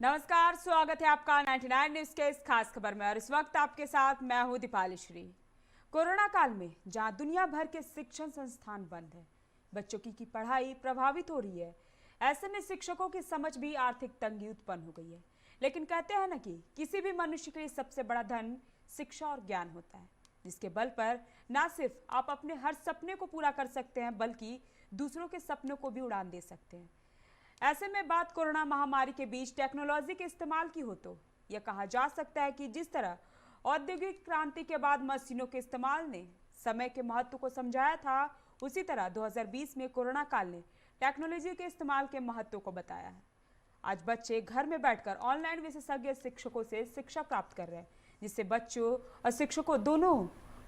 नमस्कार, स्वागत है आपका 99 न्यूज के इस खास खबर में और इस वक्त आपके साथ मैं हूं दीपाली श्री। कोरोना काल में जहां दुनिया भर के शिक्षण संस्थान बंद है, बच्चों की पढ़ाई प्रभावित हो रही है। ऐसे में शिक्षकों की समझ भी आर्थिक तंगी उत्पन्न हो गई है। लेकिन कहते हैं ना कि किसी भी मनुष्य के लिए सबसे बड़ा धन शिक्षा और ज्ञान होता है, जिसके बल पर ना सिर्फ आप अपने हर सपने को पूरा कर सकते हैं बल्कि दूसरों के सपनों को भी उड़ान दे सकते हैं। ऐसे में बात कोरोना महामारी के बीच टेक्नोलॉजी के इस्तेमाल की हो तो यह कहा जा सकता है कि जिस तरह औद्योगिक क्रांति के बाद मशीनों के इस्तेमाल ने समय के महत्व को समझाया था, उसी तरह 2020 में कोरोना काल ने टेक्नोलॉजी के इस्तेमाल के महत्व को बताया है। आज बच्चे घर में बैठकर ऑनलाइन विशेषज्ञ शिक्षकों से शिक्षा प्राप्त कर रहे हैं, जिससे बच्चों और शिक्षकों दोनों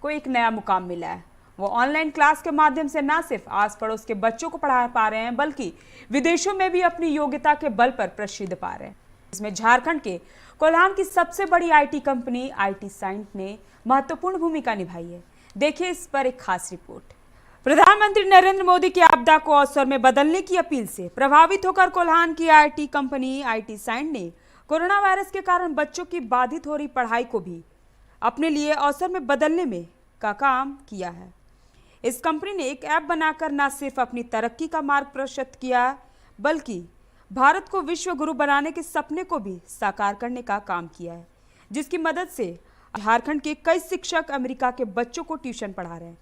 को एक नया मुकाम मिला है। वो ऑनलाइन क्लास के माध्यम से न सिर्फ आस पड़ोस के बच्चों को पढ़ा पा रहे हैं बल्कि विदेशों में भी अपनी योग्यता के बल पर प्रसिद्ध पा रहे हैं। इसमें झारखंड के कोल्हान की सबसे बड़ी आईटी कंपनी आईटी साइंट ने महत्वपूर्ण भूमिका निभाई है। देखिए इस पर एक खास रिपोर्ट। प्रधानमंत्री नरेंद्र मोदी की आपदा को अवसर में बदलने की अपील से प्रभावित होकर कोल्हान की आईटी कंपनी आईटी साइंट ने कोरोना वायरस के कारण बच्चों की बाधित हो रही पढ़ाई को भी अपने लिए अवसर में बदलने में का काम किया है। इस कंपनी ने एक ऐप बनाकर न सिर्फ अपनी तरक्की का मार्ग प्रशस्त किया बल्कि भारत को विश्व गुरु बनाने के सपने को भी साकार करने का काम किया है, जिसकी मदद से झारखंड के कई शिक्षक अमेरिका के बच्चों को ट्यूशन पढ़ा रहे हैं।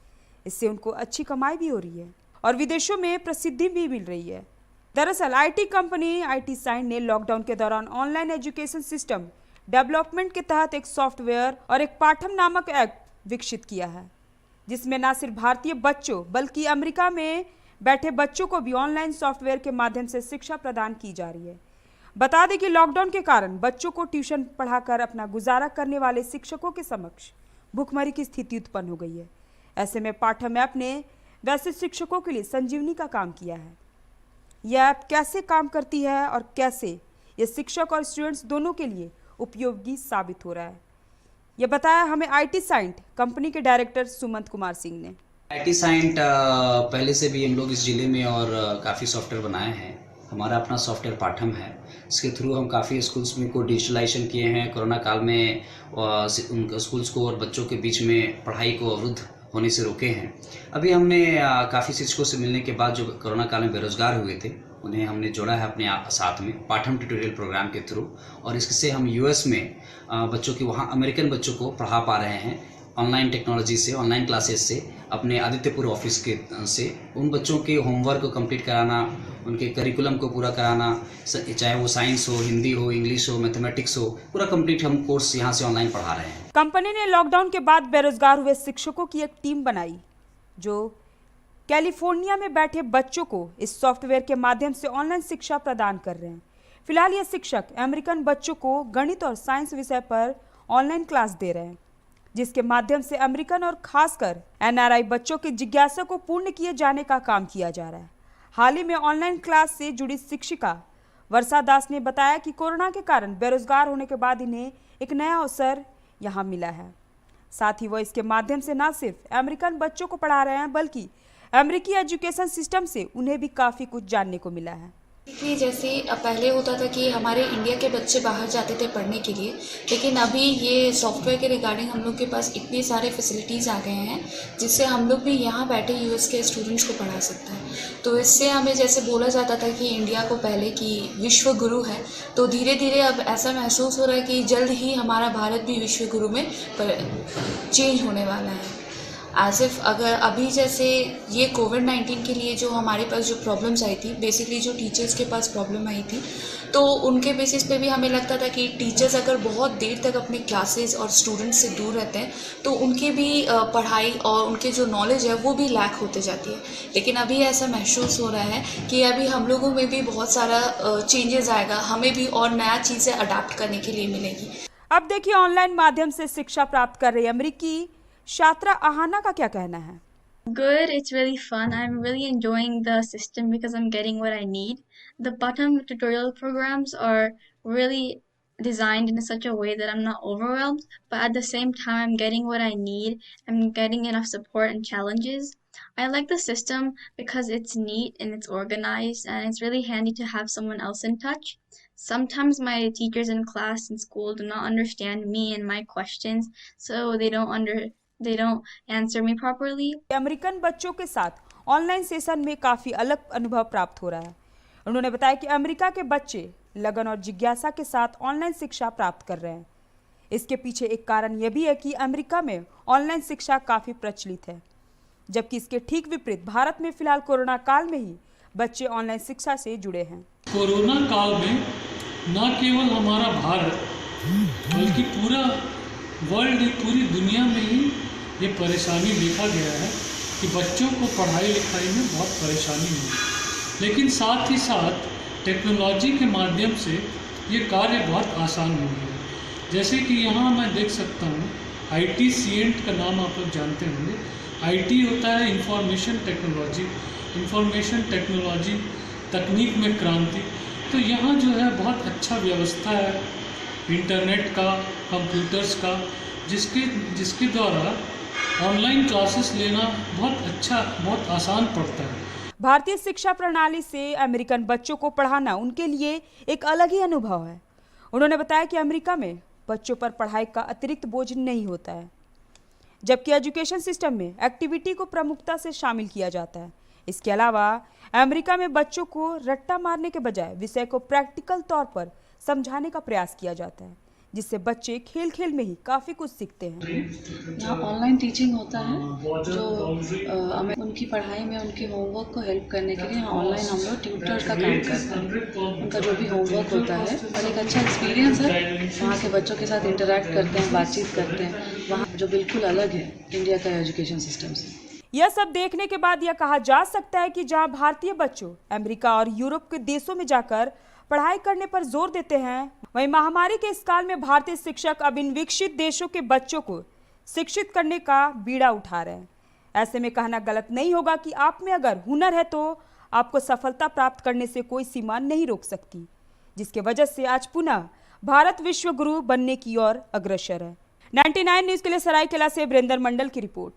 इससे उनको अच्छी कमाई भी हो रही है और विदेशों में प्रसिद्धि भी मिल रही है। दरअसल आईटी कंपनी आईटी साइंट ने लॉकडाउन के दौरान ऑनलाइन एजुकेशन सिस्टम डेवलपमेंट के तहत एक सॉफ्टवेयर और एक पाठम नामक ऐप विकसित किया है, जिसमें न सिर्फ भारतीय बच्चों बल्कि अमेरिका में बैठे बच्चों को भी ऑनलाइन सॉफ्टवेयर के माध्यम से शिक्षा प्रदान की जा रही है। बता दें कि लॉकडाउन के कारण बच्चों को ट्यूशन पढ़ाकर अपना गुजारा करने वाले शिक्षकों के समक्ष भूखमरी की स्थिति उत्पन्न हो गई है। ऐसे में पाठम ऐप ने वैसे शिक्षकों के लिए संजीवनी का काम किया है। यह ऐप कैसे काम करती है और कैसे यह शिक्षक और स्टूडेंट्स दोनों के लिए उपयोगी साबित हो रहा है, यह बताया हमें आईटी साइंट कंपनी के डायरेक्टर सुमंत कुमार सिंह ने। आईटी साइंट पहले से भी हम लोग इस जिले में और काफ़ी सॉफ्टवेयर बनाए हैं। हमारा अपना सॉफ्टवेयर पाठम है। इसके थ्रू हम काफ़ी स्कूल्स में को डिजिटलाइजेशन किए हैं। कोरोना काल में उन स्कूल्स को और बच्चों के बीच में पढ़ाई को अवरुद्ध होने से रोके हैं। अभी हमने काफ़ी शिक्षकों से मिलने के बाद जो कोरोना काल में बेरोजगार हुए थे उन्हें हमने जोड़ा है अपने साथ में पाठम ट्यूटोरियल प्रोग्राम के थ्रू, और इससे हम यूएस में बच्चों की वहाँ अमेरिकन बच्चों को पढ़ा पा रहे हैं ऑनलाइन टेक्नोलॉजी से, ऑनलाइन क्लासेस से, अपने आदित्यपुर ऑफिस के से। उन बच्चों के होमवर्क को कंप्लीट कराना, उनके करिकुलम को पूरा कराना, चाहे वो साइंस हो, हिंदी हो, इंग्लिश हो, मैथमेटिक्स हो, पूरा कंप्लीट हम कोर्स यहाँ से ऑनलाइन पढ़ा रहे हैं। कंपनी ने लॉकडाउन के बाद बेरोजगार हुए शिक्षकों की एक टीम बनाई जो कैलिफोर्निया में बैठे बच्चों को इस सॉफ्टवेयर के माध्यम से ऑनलाइन शिक्षा प्रदान कर रहे हैं। फिलहाल ये शिक्षक अमेरिकन बच्चों को गणित और साइंस विषय पर ऑनलाइन क्लास दे रहे हैं, जिसके माध्यम से अमेरिकन और खासकर एनआरआई बच्चों की जिज्ञासा को पूर्ण किए जाने का काम किया जा रहा है। हाल ही में ऑनलाइन क्लास से जुड़ी शिक्षिका वर्षा दास ने बताया कि कोरोना के कारण बेरोजगार होने के बाद इन्हें एक नया अवसर यहाँ मिला है। साथ ही वो इसके माध्यम से न सिर्फ अमेरिकन बच्चों को पढ़ा रहे हैं बल्कि अमेरिकी एजुकेशन सिस्टम से उन्हें भी काफ़ी कुछ जानने को मिला है। कि जैसे पहले होता था कि हमारे इंडिया के बच्चे बाहर जाते थे पढ़ने के लिए, लेकिन अभी ये सॉफ्टवेयर के रिगार्डिंग हम लोग के पास इतने सारे फैसिलिटीज़ आ गए हैं जिससे हम लोग भी यहाँ बैठे यूएस के स्टूडेंट्स को पढ़ा सकते हैं। तो इससे हमें जैसे बोला जाता था कि इंडिया को पहले कि विश्व गुरु है, तो धीरे धीरे अब ऐसा महसूस हो रहा है कि जल्द ही हमारा भारत भी विश्व गुरु में चेंज होने वाला है। एज इफ अगर अभी जैसे ये कोविड-19 के लिए जो हमारे पास जो प्रॉब्लम्स आई थी, बेसिकली जो टीचर्स के पास प्रॉब्लम आई थी, तो उनके बेसिस पे भी हमें लगता था कि टीचर्स अगर बहुत देर तक अपने क्लासेस और स्टूडेंट्स से दूर रहते हैं तो उनकी भी पढ़ाई और उनके जो नॉलेज है वो भी लैक होते जाती है। लेकिन अभी ऐसा महसूस हो रहा है कि अभी हम लोगों में भी बहुत सारा चेंजेस आएगा, हमें भी और नया चीज़ें अडाप्ट करने के लिए मिलेगी। अब देखिए ऑनलाइन माध्यम से शिक्षा प्राप्त कर रही अमेरिकी छात्रा आहाना का क्या कहना है। Good, it's really fun. I'm really enjoying the system because I'm getting what I need. The bottom tutorial programs are really designed in such a way that I'm not overwhelmed, but at the same time I'm getting what I need. I'm getting enough support and challenges. I like the system because it's neat and it's organized and it's really handy to have someone else in touch. sometimes my teachers in class and school do not understand me and my questions, so they don't answer me properly. American बच्चों के साथ online session में काफ़ी अलग अनुभव प्राप्त हो रहा है। उन्होंने बताया कि अमेरिका के बच्चे लगन और जिज्ञासा के साथ ऑनलाइन शिक्षा प्राप्त कर रहे हैं। इसके पीछे एक कारण यह भी है कि अमेरिका में ऑनलाइन शिक्षा काफ़ी प्रचलित है, जबकि इसके ठीक विपरीत भारत में फिलहाल कोरोना काल में ही बच्चे ऑनलाइन शिक्षा से जुड़े हैं। कोरोना काल में न केवल हमारा भारत बल्कि पूरा वर्ल्ड, पूरी दुनिया में ही ये परेशानी देखा गया है कि बच्चों को पढ़ाई लिखाई में बहुत परेशानी हुई, लेकिन साथ ही साथ टेक्नोलॉजी के माध्यम से ये कार्य बहुत आसान हो गया। जैसे कि यहाँ मैं देख सकता हूँ IT CENT का नाम आप लोग जानते होंगे। IT होता है इंफॉर्मेशन टेक्नोलॉजी, तकनीक में क्रांति। तो यहाँ जो है बहुत अच्छा व्यवस्था है इंटरनेट का, कंप्यूटर्स का, जिसके द्वारा ऑनलाइन क्लासेस लेना बहुत आसान पड़ता है। भारतीय शिक्षा प्रणाली से अमेरिकन बच्चों को पढ़ाना उनके लिए एक अलग ही अनुभव है। उन्होंने बताया कि अमेरिका में बच्चों पर पढ़ाई का अतिरिक्त बोझ नहीं होता है, जबकि एजुकेशन सिस्टम में एक्टिविटी को प्रमुखता से शामिल किया जाता है। इसके अलावा अमेरिका में बच्चों को रट्टा मारने के बजाय विषय को प्रैक्टिकल तौर पर समझाने का प्रयास किया जाता है, जिससे बच्चे खेल खेल में ही काफ़ी कुछ सीखते हैं। यहाँ ऑनलाइन टीचिंग होता है जो हमें उनकी पढ़ाई में उनके होमवर्क को हेल्प करने के लिए यहाँ ऑनलाइन हम लोग ट्यूटर का काम करते हैं। उनका जो भी होमवर्क होता है और एक अच्छा एक्सपीरियंस है, वहाँ के बच्चों के साथ इंटरेक्ट करते हैं, बातचीत करते हैं, वहाँ जो बिल्कुल अलग है इंडिया का एजुकेशन सिस्टम से। यह सब देखने के बाद यह कहा जा सकता है कि जहां भारतीय बच्चों अमेरिका और यूरोप के देशों में जाकर पढ़ाई करने पर जोर देते हैं, वहीं महामारी के इस काल में भारतीय शिक्षक अब इन विकसित देशों के बच्चों को शिक्षित करने का बीड़ा उठा रहे हैं। ऐसे में कहना गलत नहीं होगा कि आप में अगर हुनर है तो आपको सफलता प्राप्त करने से कोई सीमा नहीं रोक सकती, जिसके वजह से आज पुनः भारत विश्व गुरु बनने की ओर अग्रसर है। 99 न्यूज़ के लिए सरायकेला से वीरेंद्र मंडल की रिपोर्ट।